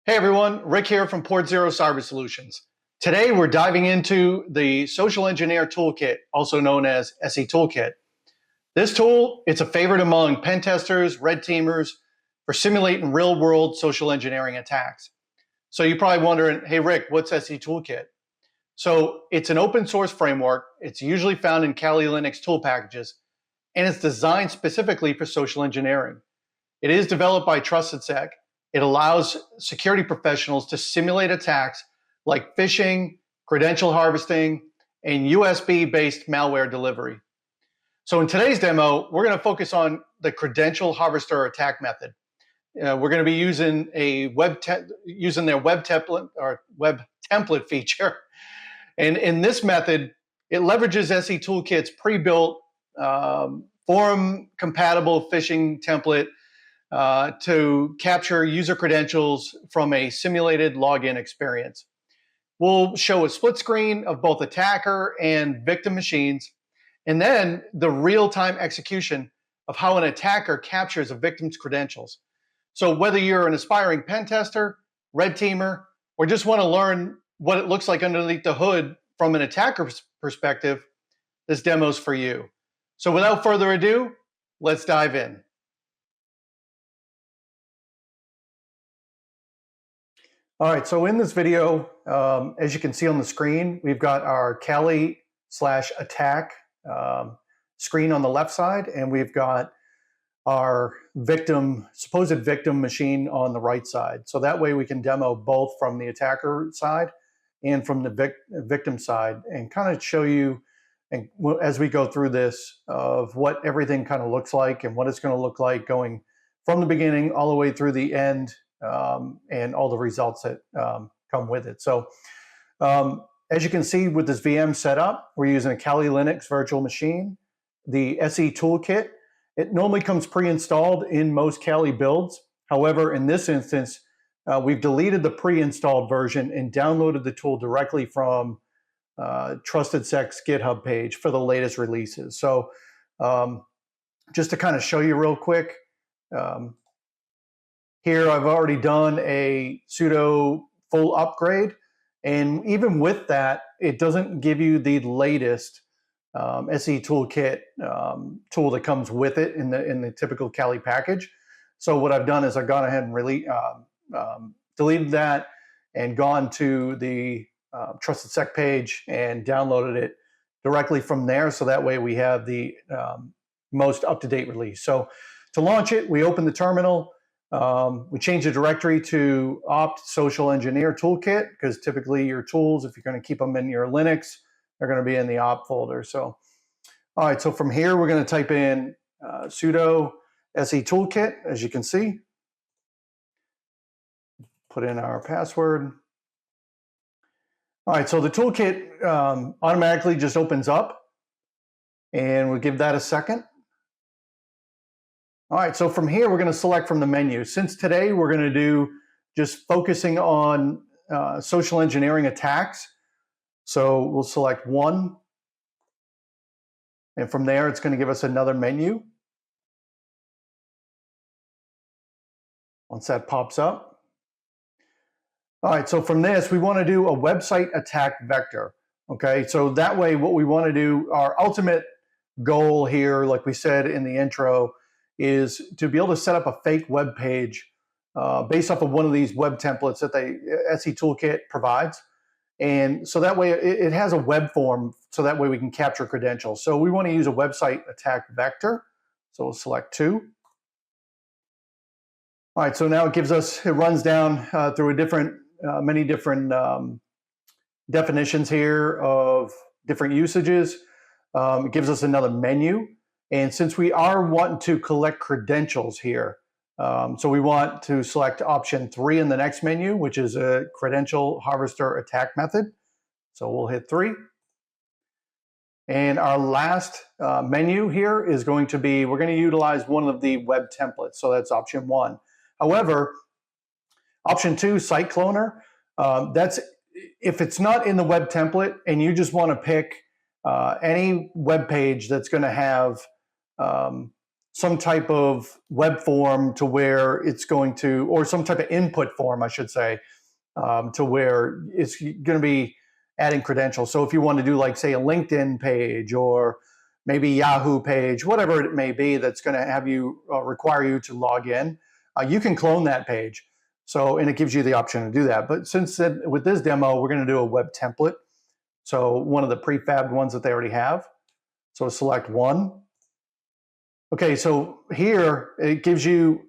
Hey everyone, Rick here from Port Zero Cyber Solutions. Today we're diving into the Social-Engineer Toolkit, also known as SEToolkit. This tool, it's a favorite among pen testers, red teamers, for simulating real-world social engineering attacks. So you're probably wondering, hey Rick, what's SEToolkit? So it's an open source framework. It's usually found in Kali Linux tool packages, and it's designed specifically for social engineering. It is developed by TrustedSec. It allows security professionals to simulate attacks like phishing, credential harvesting, and USB-based malware delivery. So in today's demo, we're going to focus on the credential harvester attack method. We're going to be using their web template feature. And in this method, it leverages SEToolkit's pre-built forum-compatible phishing template to capture user credentials from a simulated login experience. We'll show a split screen of both attacker and victim machines, and then the real-time execution of how an attacker captures a victim's credentials. So whether you're an aspiring pen tester, red teamer, or just want to learn what it looks like underneath the hood from an attacker's perspective, this demo's for you. So without further ado, let's dive in. All right, so in this video, as you can see on the screen, we've got our Kali/attack screen on the left side, and we've got our supposed victim machine on the right side. So that way we can demo both from the attacker side and from the victim side and kind of show you, and as we go through this, of what everything kind of looks like and what it's going to look like going from the beginning all the way through the end, and all the results that come with it. So as you can see with this VM setup, we're using a Kali Linux virtual machine. The SEToolkit, it normally comes pre-installed in most Kali builds. However, in this instance, we've deleted the pre-installed version and downloaded the tool directly from TrustedSec's GitHub page for the latest releases. So just to kind of show you real quick, here I've already done a sudo full upgrade, and even with that, it doesn't give you the latest SEToolkit tool that comes with it in the typical Kali package. So what I've done is I've gone ahead and deleted that and gone to the TrustedSec page and downloaded it directly from there. So that way we have the most up-to-date release. So to launch it, we open the terminal. We change the directory to opt Social-Engineer Toolkit, because typically your tools, if you're going to keep them in your Linux, they're going to be in the opt folder. So, all right, so from here, we're going to type in sudo SEToolkit, as you can see. Put in our password. All right, so the toolkit automatically just opens up, and we'll give that a second. All right, so from here, we're going to select from the menu. Since today, we're going to do just focusing on social engineering attacks. So we'll select one. And from there, it's going to give us another menu. Once that pops up. All right, so from this, we want to do a website attack vector. Okay, so that way, what we want to do, our ultimate goal here, like we said in the intro, is to be able to set up a fake web page based off of one of these web templates that SEToolkit provides. And so that way it has a web form, so that way we can capture credentials. So we want to use a website attack vector. So we'll select 2. All right, so now it runs down through many different definitions here of different usages. It gives us another menu. And since we are wanting to collect credentials here, so we want to select option 3 in the next menu, which is a credential harvester attack method. So we'll hit 3. And our last menu here is going to be, we're going to utilize one of the web templates. So that's option 1. However, option 2, site cloner, that's if it's not in the web template and you just want to pick any web page that's going to have some type of web form to where it's going to, or some type of input form, I should say, to where it's going to be adding credentials. So if you want to do like, say, a LinkedIn page or maybe Yahoo page, whatever it may be that's going to have you require you to log in, you can clone that page. So, and it gives you the option to do that. But since with this demo, we're going to do a web template. So one of the prefabbed ones that they already have. So select one. Okay, so here it gives you,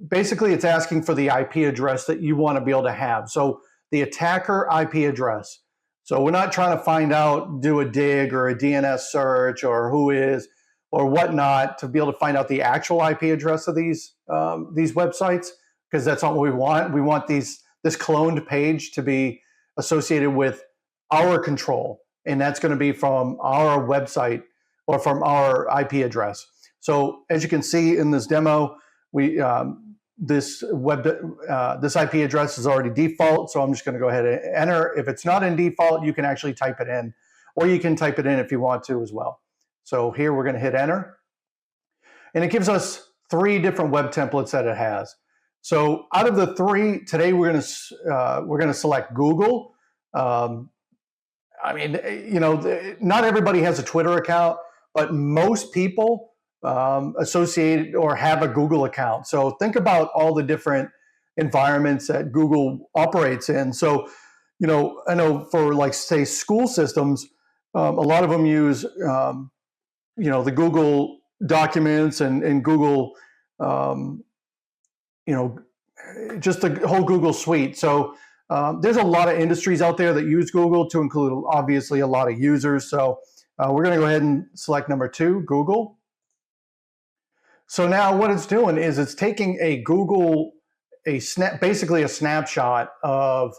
basically it's asking for the IP address that you want to be able to have. So the attacker IP address. So we're not trying to find out, do a dig or a DNS search or who is or whatnot to be able to find out the actual IP address of these websites, because that's not what we want. We want this cloned page to be associated with our control, and that's going to be from our website or from our IP address. So as you can see in this demo, this IP address is already default, so I'm just going to go ahead and enter. If it's not in default, you can actually type it in, or you can type it in if you want to as well. So here we're going to hit enter, and it gives us 3 different web templates that it has. So out of the 3, today we're going to select Google. I mean, you know, not everybody has a Twitter account, but most people associate or have a Google account. So think about all the different environments that Google operates in. So, you know, I know for like, say, school systems, a lot of them use, you know, the Google Documents and Google, you know, just the whole Google suite. So there's a lot of industries out there that use Google, to include obviously a lot of users. So we're going to go ahead and select number 2, Google. So now what it's doing is it's taking a Google, basically a snapshot of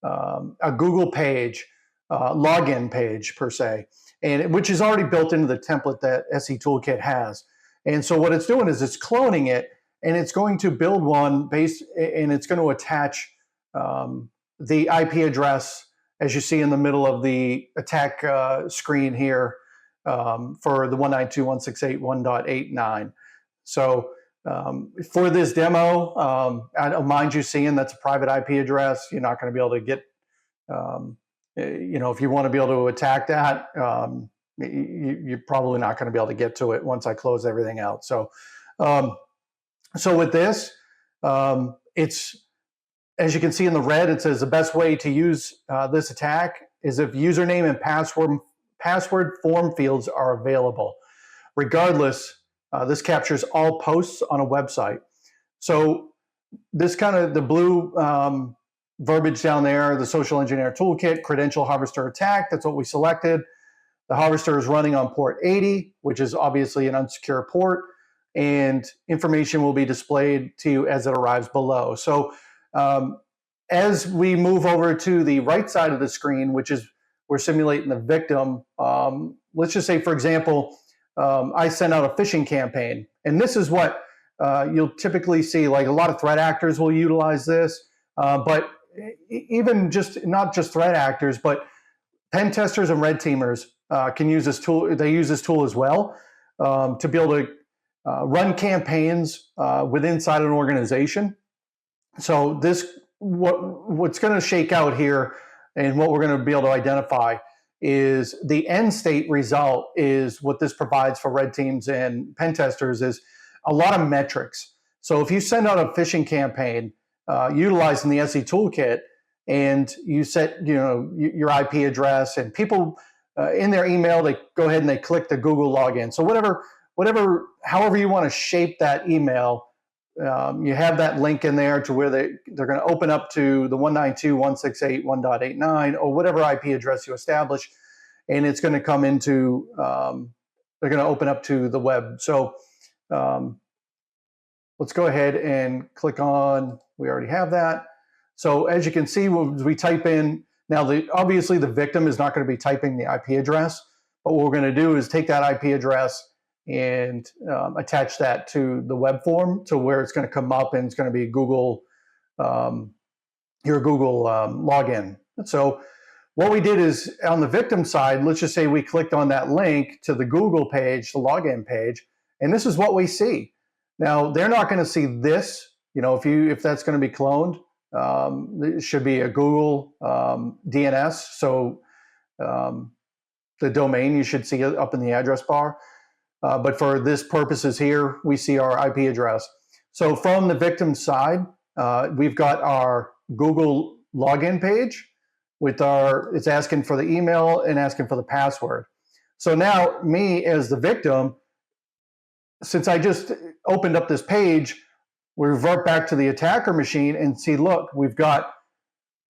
a Google page, login page per se, and which is already built into the template that SEToolkit has. And so what it's doing is it's cloning it, and it's going to build one and it's going to attach the IP address, as you see in the middle of the attack screen here, for the 192.168.1.89. So for this demo, I don't mind you seeing that's a private IP address. You're not going to be able to get, you know, if you want to be able to attack that, you're probably not going to be able to get to it once I close everything out. So, so with this, it's, as you can see in the red, it says the best way to use this attack is if username and password form fields are available. Regardless, this captures all posts on a website. So this kind of, the blue verbiage down there, the Social-Engineer Toolkit, Credential Harvester attack, that's what we selected. The harvester is running on port 80, which is obviously an unsecure port, and information will be displayed to you as it arrives below. So as we move over to the right side of the screen, which is we're simulating the victim, let's just say, for example, I send out a phishing campaign, and this is what you'll typically see. Like, a lot of threat actors will utilize this, but even not just threat actors, but pen testers and red teamers can use this tool. They use this tool as well to be able to run campaigns inside an organization. So what's going to shake out here, and what we're going to be able to identify, is the end state result is what this provides for red teams and pen testers is a lot of metrics. So if you send out a phishing campaign utilizing the SEToolkit, and you set, you know, your IP address, and people in their email, they go ahead and they click the Google login. So however you want to shape that email, you have that link in there to where they're going to open up to the 192.168.1.89 or whatever IP address you establish, and it's going to come into, they're going to open up to the web. So let's go ahead and click on, we already have that. So as you can see, we type in, now obviously the victim is not going to be typing the IP address, but what we're going to do is take that IP address and attach that to the web form to where it's going to come up, and it's going to be Google, your Google login. So what we did is, on the victim side, let's just say we clicked on that link to the Google page, the login page, And this is what we see. Now, they're not going to see this. If that's going to be cloned, it should be a Google DNS. So the domain, you should see it up in the address bar. But for this purposes here, we see our IP address. So from the victim side, we've got our Google login page it's asking for the email and asking for the password. So now me as the victim, since I just opened up this page, we revert back to the attacker machine and see, look, we've got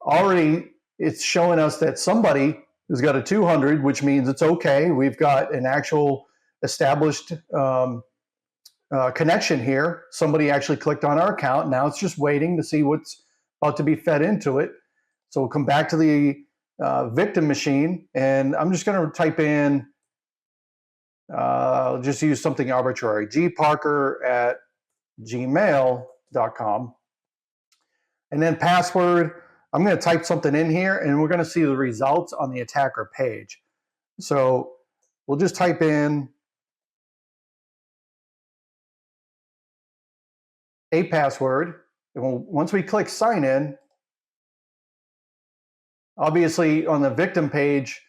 already, it's showing us that somebody has got a 200, which means it's okay. We've got an actual established connection here. Somebody actually clicked on our account. Now it's just waiting to see what's about to be fed into it. So we'll come back to the victim machine, and I'm just going to type in, just use something arbitrary, gparker@gmail.com. And then password, I'm going to type something in here, and we're going to see the results on the attacker page. So we'll just type in a password. And once we click sign in, obviously on the victim page,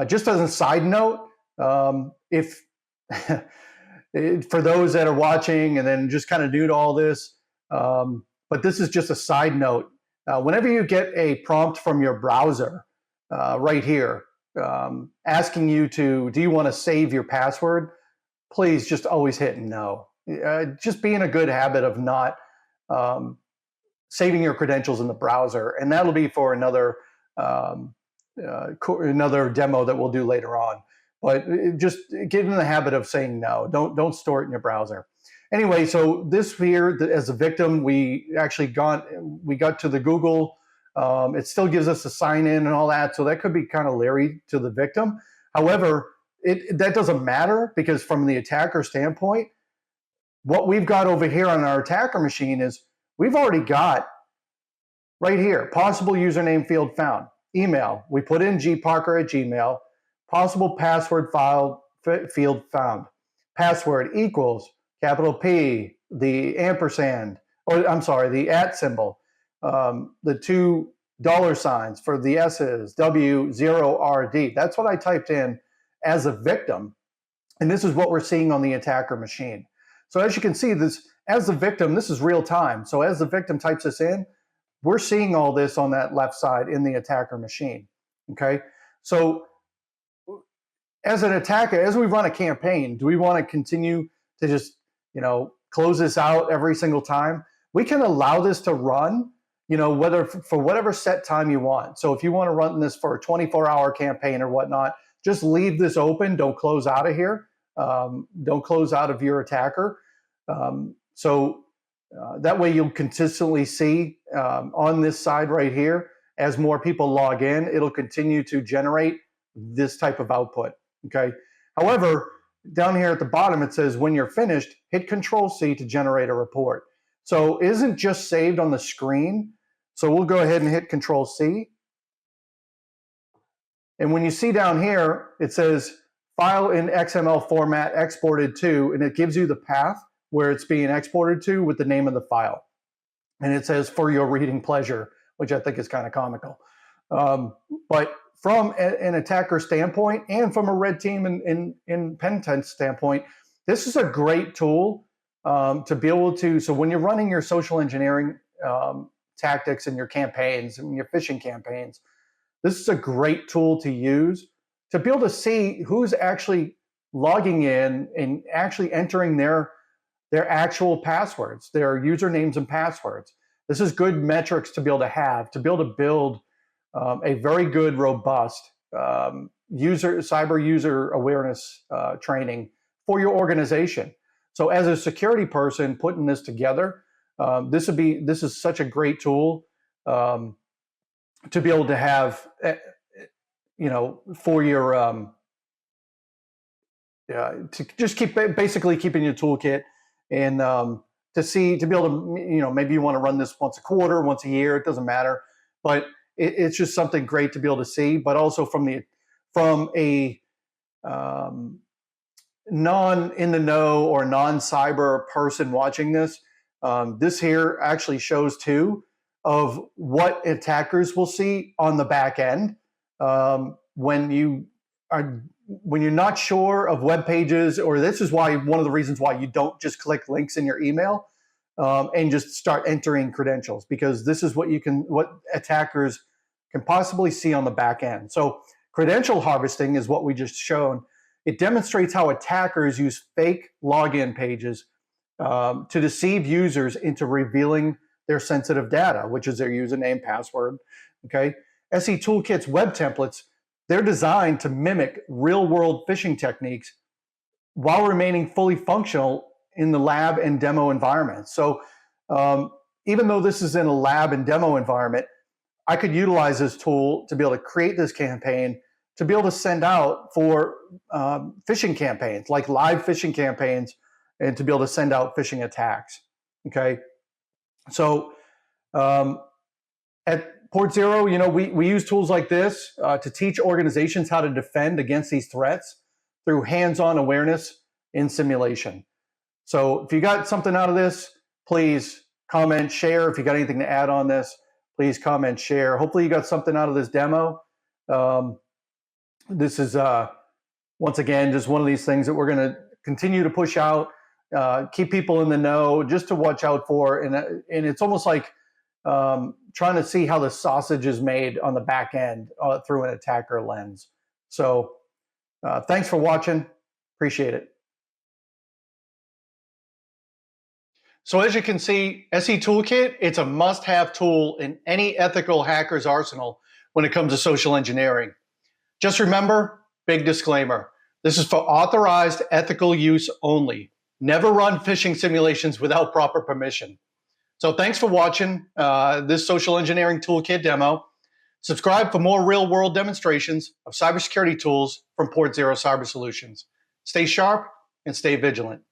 just as a side note, if for those that are watching and then just kind of new to all this, but this is just a side note. Whenever you get a prompt from your browser right here, asking you do you want to save your password, please just always hit no. Just be in a good habit of not saving your credentials in the browser, and that'll be for another demo that we'll do later on. But just get in the habit of saying no. Don't store it in your browser. Anyway, so this here, as a victim, we got to the Google. It still gives us a sign in and all that, so that could be kind of leery to the victim. However, that doesn't matter, because from the attacker standpoint, what we've got over here on our attacker machine is we've already got right here, possible username field found. Email, we put in gparker@gmail. Possible password field found. Password equals capital P, the ampersand, or I'm sorry, the @ symbol, the $2 for the S's, W0RD. That's what I typed in as a victim. And this is what we're seeing on the attacker machine. So as you can see, this as the victim, this is real time. So as the victim types this in, we're seeing all this on that left side in the attacker machine. Okay, so as an attacker, as we run a campaign, do we want to continue to just, close this out every single time? We can allow this to run, whether for whatever set time you want. So if you want to run this for a 24-hour campaign or whatnot, just leave this open. Don't close out of here. Don't close out of your attacker. That way you'll consistently see on this side right here, as more people log in, it'll continue to generate this type of output. Okay. However, down here at the bottom, it says when you're finished, hit Control-C to generate a report. So it isn't just saved on the screen. So we'll go ahead and hit Control-C. And when you see down here, it says file in XML format exported to, and it gives you the path where it's being exported to with the name of the file. And it says for your reading pleasure, which I think is kind of comical. But from an attacker standpoint and from a red team and pen test standpoint, this is a great tool to be able to, so when you're running your social engineering tactics and your campaigns and your phishing campaigns, this is a great tool to use to be able to see who's actually logging in and actually entering their actual passwords, their usernames and passwords. This is good metrics to be able to build a very good, robust cyber user awareness training for your organization. So as a security person putting this together, this is such a great tool to be able to have, for your, to just basically keeping your toolkit, and to be able to, maybe you want to run this once a quarter, once a year, it doesn't matter, but it's just something great to be able to see. But also from a non-in-the-know or non-cyber person watching this, this here actually shows too of what attackers will see on the back end when you're not sure of web pages, or this is why one of the reasons why you don't just click links in your email and just start entering credentials, because this is what attackers can possibly see on the back end. So credential harvesting is what we just shown. It demonstrates how attackers use fake login pages to deceive users into revealing their sensitive data, which is their username, password. Okay, SEToolkit's web templates, they're designed to mimic real-world phishing techniques while remaining fully functional in the lab and demo environment. So even though this is in a lab and demo environment, I could utilize this tool to be able to create this campaign, to be able to send out for phishing campaigns, like live phishing campaigns, and to be able to send out phishing attacks. Okay, so at Port Zero, you know, we use tools like this to teach organizations how to defend against these threats through hands-on awareness in simulation. So if you got something out of this, please comment, share. If you got anything to add on this, please comment, share. Hopefully you got something out of this demo. This is, once again, just one of these things that we're going to continue to push out, keep people in the know, just to watch out for. And it's almost like trying to see how the sausage is made on the back end through an attacker lens. So thanks for watching. Appreciate it. So as you can see, SEToolkit, it's a must-have tool in any ethical hacker's arsenal when it comes to social engineering. Just remember, big disclaimer, this is for authorized ethical use only. Never run phishing simulations without proper permission. So thanks for watching this Social Engineering Toolkit demo. Subscribe for more real-world demonstrations of cybersecurity tools from Port Zero Cyber Solutions. Stay sharp and stay vigilant.